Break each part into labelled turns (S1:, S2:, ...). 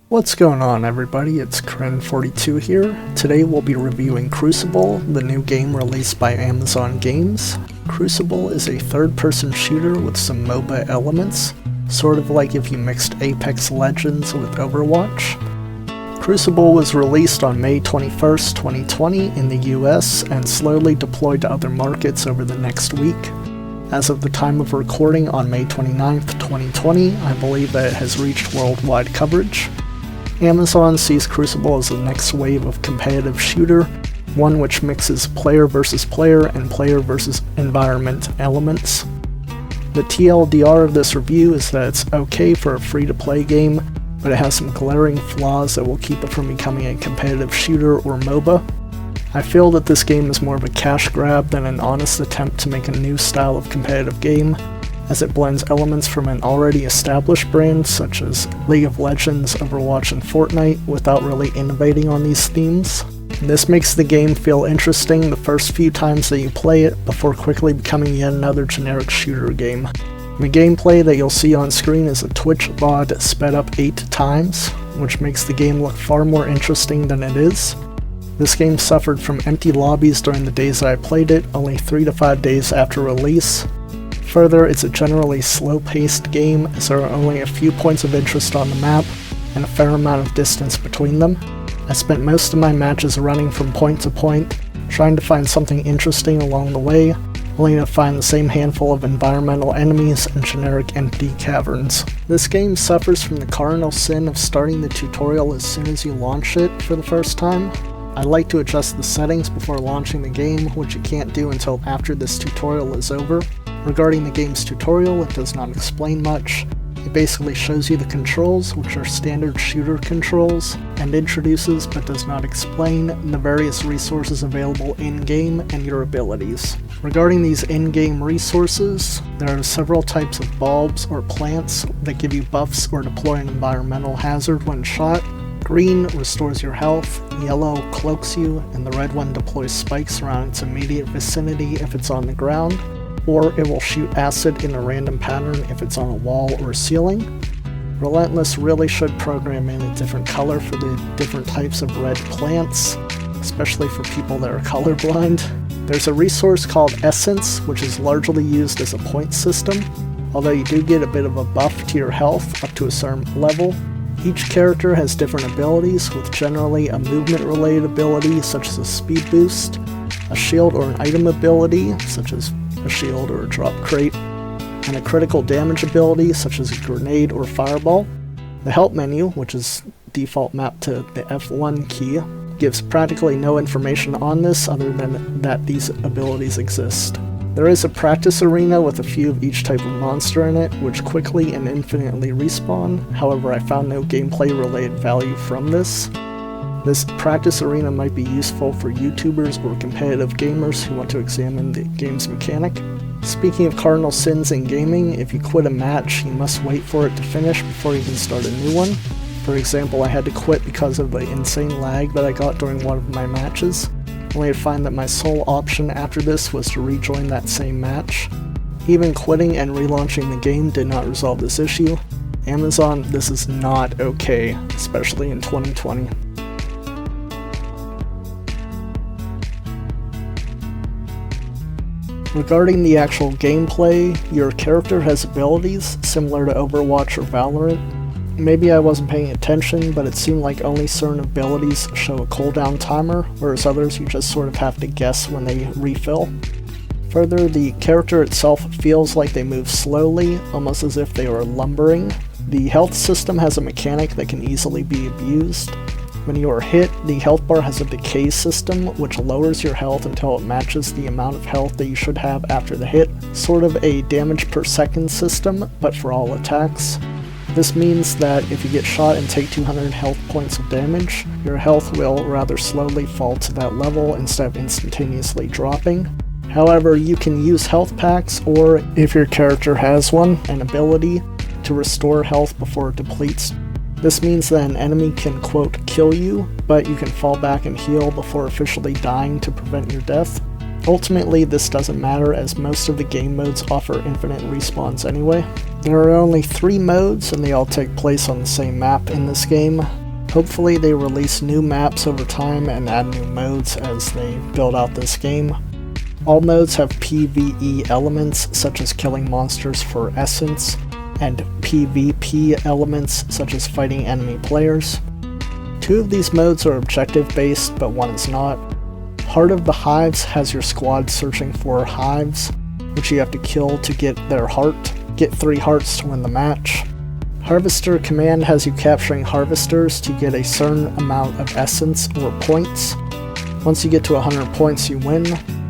S1: What's going on, everybody? It's Kren42 here. Today we'll be reviewing Crucible, the new game released by Amazon Games. Crucible is a third-person shooter with some MOBA elements, sort of like if you mixed Apex Legends with Overwatch. Crucible was released on May 21st, 2020 in the US and slowly deployed to other markets over the next week. As of the time of recording on May 29th, 2020, I believe that it has reached worldwide coverage. Amazon sees Crucible as the next wave of competitive shooter, one which mixes player versus player and player versus environment elements. The TLDR of this review is that it's okay for a free-to-play game, but it has some glaring flaws that will keep it from becoming a competitive shooter or MOBA. I feel that this game is more of a cash grab than an honest attempt to make a new style of competitive game, as it blends elements from an already established brand such as League of Legends, Overwatch, and Fortnite without really innovating on these themes. This makes the game feel interesting the first few times that you play it before quickly becoming yet another generic shooter game. The gameplay that you'll see on screen is a Twitch VOD sped up 8 times, which makes the game look far more interesting than it is. This game suffered from empty lobbies during the days that I played it, only 3 to 5 days after release. Further, it's a generally slow-paced game as there are only a few points of interest on the map and a fair amount of distance between them. I spent most of my matches running from point to point, trying to find something interesting along the way, only to find the same handful of environmental enemies and generic empty caverns. This game suffers from the cardinal sin of starting the tutorial as soon as you launch it for the first time. I like to adjust the settings before launching the game, which you can't do until after this tutorial is over. Regarding the game's tutorial, it does not explain much. It basically shows you the controls, which are standard shooter controls, and introduces but does not explain the various resources available in-game and your abilities. Regarding these in-game resources, there are several types of bulbs or plants that give you buffs or deploy an environmental hazard when shot. Green restores your health, yellow cloaks you, and the red one deploys spikes around its immediate vicinity if it's on the ground, or it will shoot acid in a random pattern if it's on a wall or ceiling. Relentless really should program in a different color for the different types of red plants, especially for people that are colorblind. There's a resource called Essence, which is largely used as a point system, although you do get a bit of a buff to your health up to a certain level. Each character has different abilities, with generally a movement-related ability such as a speed boost, a shield or an item ability such as a shield or a drop crate, and a critical damage ability such as a grenade or fireball. The help menu, which is default mapped to the F1 key, gives practically no information on this other than that these abilities exist. There is a practice arena with a few of each type of monster in it, which quickly and infinitely respawn. However, I found no gameplay related value from this. This practice arena might be useful for YouTubers or competitive gamers who want to examine the game's mechanic. Speaking of cardinal sins in gaming, if you quit a match, you must wait for it to finish before you can start a new one. For example, I had to quit because of the insane lag that I got during one of my matches, only to find that my sole option after this was to rejoin that same match. Even quitting and relaunching the game did not resolve this issue. Amazon, this is not okay, especially in 2020. Regarding the actual gameplay, your character has abilities similar to Overwatch or Valorant. Maybe I wasn't paying attention, but it seemed like only certain abilities show a cooldown timer, whereas others you just sort of have to guess when they refill. Further, the character itself feels like they move slowly, almost as if they are lumbering. The health system has a mechanic that can easily be abused. When you are hit, the health bar has a decay system, which lowers your health until it matches the amount of health that you should have after the hit. Sort of a damage per second system, but for all attacks. This means that if you get shot and take 200 health points of damage, your health will rather slowly fall to that level instead of instantaneously dropping. However, you can use health packs, or if your character has one, an ability to restore health before it depletes. This means that an enemy can, quote, kill you, but you can fall back and heal before officially dying to prevent your death. Ultimately, this doesn't matter as most of the game modes offer infinite respawns anyway. There are only 3 modes and they all take place on the same map in this game. Hopefully they release new maps over time and add new modes as they build out this game. All modes have PvE elements such as killing monsters for essence, and PvP elements such as fighting enemy players. 2 of these modes are objective based, but 1 is not. Heart of the Hives has your squad searching for hives, which you have to kill to get their heart. Get 3 hearts to win the match. Harvester Command has you capturing harvesters to get a certain amount of essence or points. Once you get to 100 points, you win.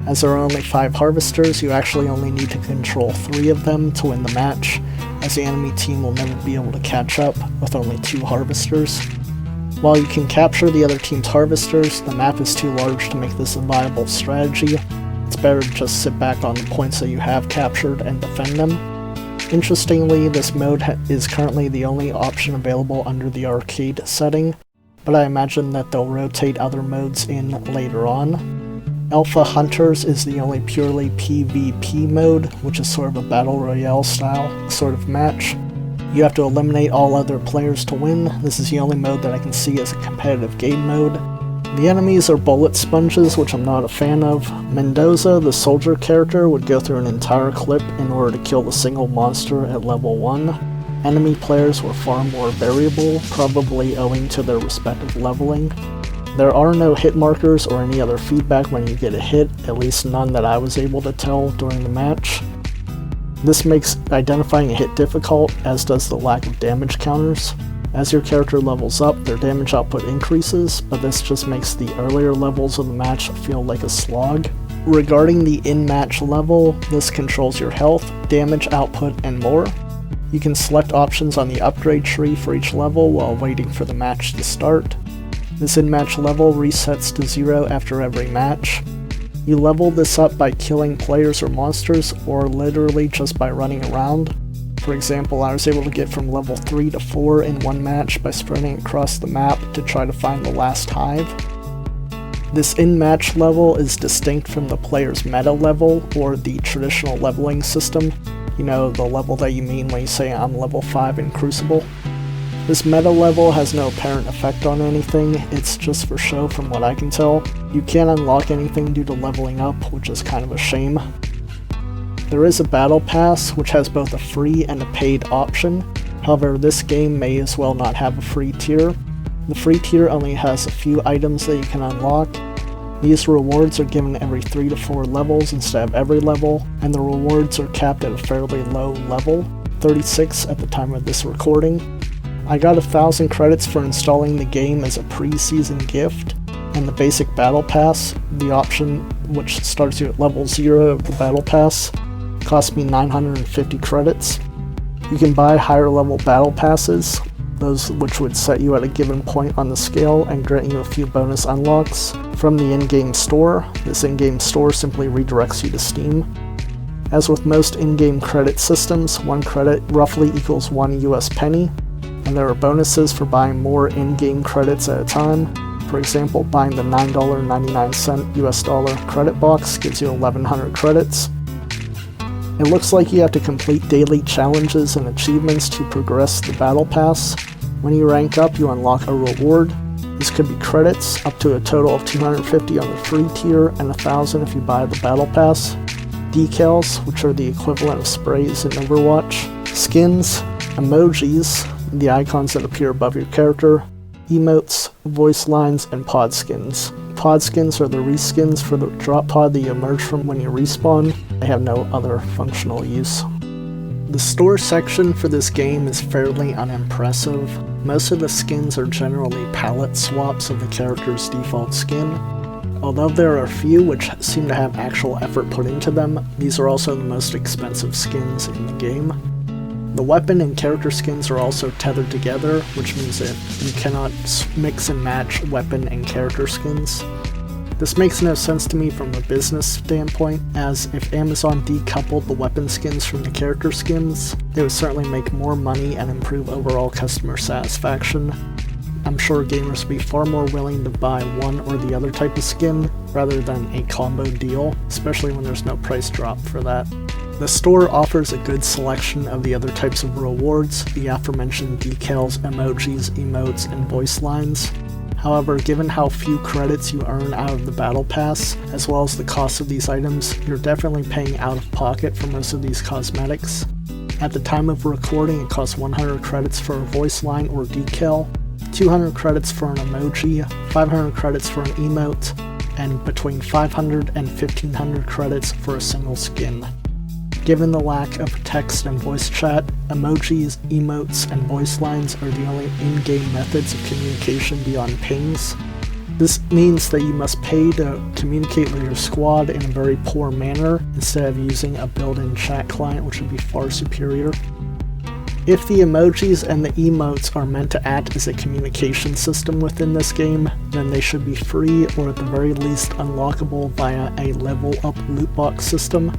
S1: As there are only 5 harvesters, you actually only need to control 3 of them to win the match, as the enemy team will never be able to catch up with only 2 harvesters. While you can capture the other team's harvesters, the map is too large to make this a viable strategy. It's better to just sit back on the points that you have captured and defend them. Interestingly, this mode is currently the only option available under the arcade setting, but I imagine that they'll rotate other modes in later on. Alpha Hunters is the only purely PvP mode, which is sort of a battle royale style sort of match. You have to eliminate all other players to win. This is the only mode that I can see as a competitive game mode. The enemies are bullet sponges, which I'm not a fan of. Mendoza, the soldier character, would go through an entire clip in order to kill the single monster at level 1. Enemy players were far more variable, probably owing to their respective leveling. There are no hit markers or any other feedback when you get a hit, at least none that I was able to tell during the match. This makes identifying a hit difficult, as does the lack of damage counters. As your character levels up, their damage output increases, but this just makes the earlier levels of the match feel like a slog. Regarding the in-match level, this controls your health, damage output, and more. You can select options on the upgrade tree for each level while waiting for the match to start. This in-match level resets to 0 after every match. You level this up by killing players or monsters, or literally just by running around. For example, I was able to get from level 3 to 4 in one match by sprinting across the map to try to find the last hive. This in-match level is distinct from the player's meta level, or the traditional leveling system. You know, the level that you mean when you say I'm level 5 in Crucible. This meta level has no apparent effect on anything, it's just for show from what I can tell. You can't unlock anything due to leveling up, which is kind of a shame. There is a battle pass, which has both a free and a paid option. However, this game may as well not have a free tier. The free tier only has a few items that you can unlock. These rewards are given every 3 to 4 levels instead of every level, and the rewards are capped at a fairly low level, 36 at the time of this recording. I got 1,000 credits for installing the game as a pre-season gift, and the basic battle pass, the option which starts you at level 0 of the battle pass, cost me 950 credits. You can buy higher level battle passes, those which would set you at a given point on the scale and grant you a few bonus unlocks, from the in-game store. This in-game store simply redirects you to Steam. As with most in-game credit systems, 1 credit roughly equals 1 US penny, and there are bonuses for buying more in-game credits at a time. For example, buying the $9.99 US dollar credit box gives you 1,100 credits. It looks like you have to complete daily challenges and achievements to progress the battle pass. When you rank up, you unlock a reward. This could be credits, up to a total of 250 on the free tier and 1,000 if you buy the battle pass. Decals, which are the equivalent of sprays in Overwatch. Skins, emojis, the icons that appear above your character, emotes, voice lines, and pod skins. Pod skins are the reskins for the drop pod that you emerge from when you respawn. They have no other functional use. The store section for this game is fairly unimpressive. Most of the skins are generally palette swaps of the character's default skin. Although there are a few which seem to have actual effort put into them, these are also the most expensive skins in the game. The weapon and character skins are also tethered together, which means that you cannot mix and match weapon and character skins. This makes no sense to me from a business standpoint, as if Amazon decoupled the weapon skins from the character skins, it would certainly make more money and improve overall customer satisfaction. I'm sure gamers will be far more willing to buy one or the other type of skin rather than a combo deal, especially when there's no price drop for that. The store offers a good selection of the other types of rewards, the aforementioned decals, emojis, emotes, and voice lines. However, given how few credits you earn out of the Battle Pass, as well as the cost of these items, you're definitely paying out of pocket for most of these cosmetics. At the time of recording, it costs 100 credits for a voice line or decal, 200 credits for an emoji, 500 credits for an emote, and between 500 and 1500 credits for a single skin. Given the lack of text and voice chat, emojis, emotes, and voice lines are the only in-game methods of communication beyond pings. This means that you must pay to communicate with your squad in a very poor manner instead of using a built-in chat client, which would be far superior. If the emojis and the emotes are meant to act as a communication system within this game, then they should be free or at the very least unlockable via a level-up loot box system.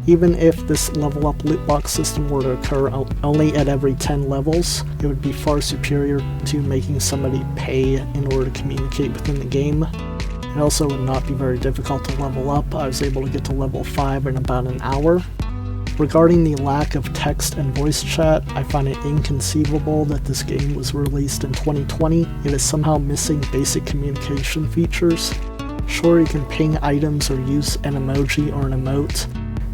S1: Even if this level up loot box system were to occur only at every 10 levels, it would be far superior to making somebody pay in order to communicate within the game. It also would not be very difficult to level up. I was able to get to level 5 in about an hour. Regarding the lack of text and voice chat, I find it inconceivable that this game was released in 2020, yet is somehow missing basic communication features. Sure, you can ping items or use an emoji or an emote,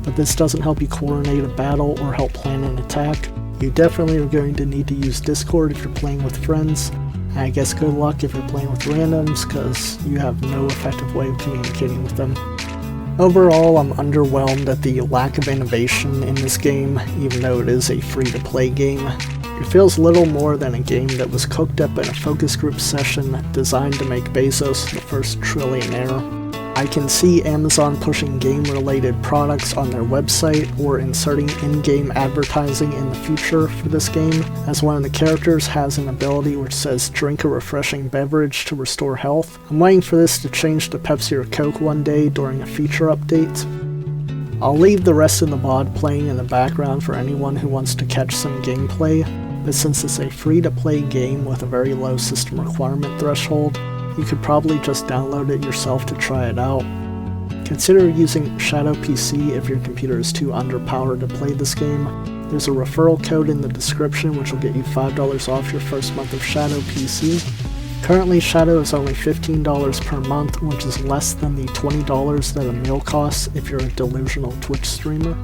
S1: but this doesn't help you coordinate a battle or help plan an attack. You definitely are going to need to use Discord if you're playing with friends, and I guess good luck if you're playing with randoms, because you have no effective way of communicating with them. Overall, I'm underwhelmed at the lack of innovation in this game, even though it is a free-to-play game. It feels little more than a game that was cooked up in a focus group session designed to make Bezos the first trillionaire. I can see Amazon pushing game-related products on their website or inserting in-game advertising in the future for this game, as one of the characters has an ability which says drink a refreshing beverage to restore health. I'm waiting for this to change to Pepsi or Coke one day during a feature update. I'll leave the rest of the VOD playing in the background for anyone who wants to catch some gameplay, but since it's a free-to-play game with a very low system requirement threshold, you could probably just download it yourself to try it out. Consider using Shadow PC if your computer is too underpowered to play this game. There's a referral code in the description which will get you $5 off your first month of Shadow PC. Currently, Shadow is only $15 per month, which is less than the $20 that a meal costs if you're a delusional Twitch streamer.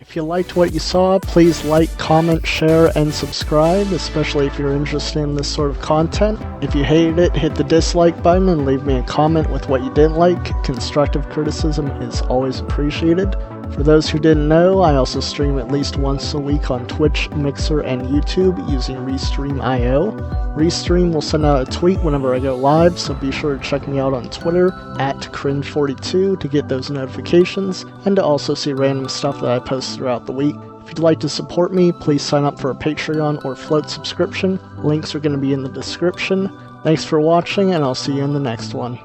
S1: If you liked what you saw, please like, comment, share, and subscribe, especially if you're interested in this sort of content. If you hated it, hit the dislike button and leave me a comment with what you didn't like. Constructive criticism is always appreciated. For those who didn't know, I also stream at least once a week on Twitch, Mixer, and YouTube using Restream.io. Restream will send out a tweet whenever I go live, so be sure to check me out on Twitter @cringe42 to get those notifications, and to also see random stuff that I post throughout the week. If you'd like to support me, please sign up for a Patreon or Float subscription. Links are going to be in the description. Thanks for watching, and I'll see you in the next one.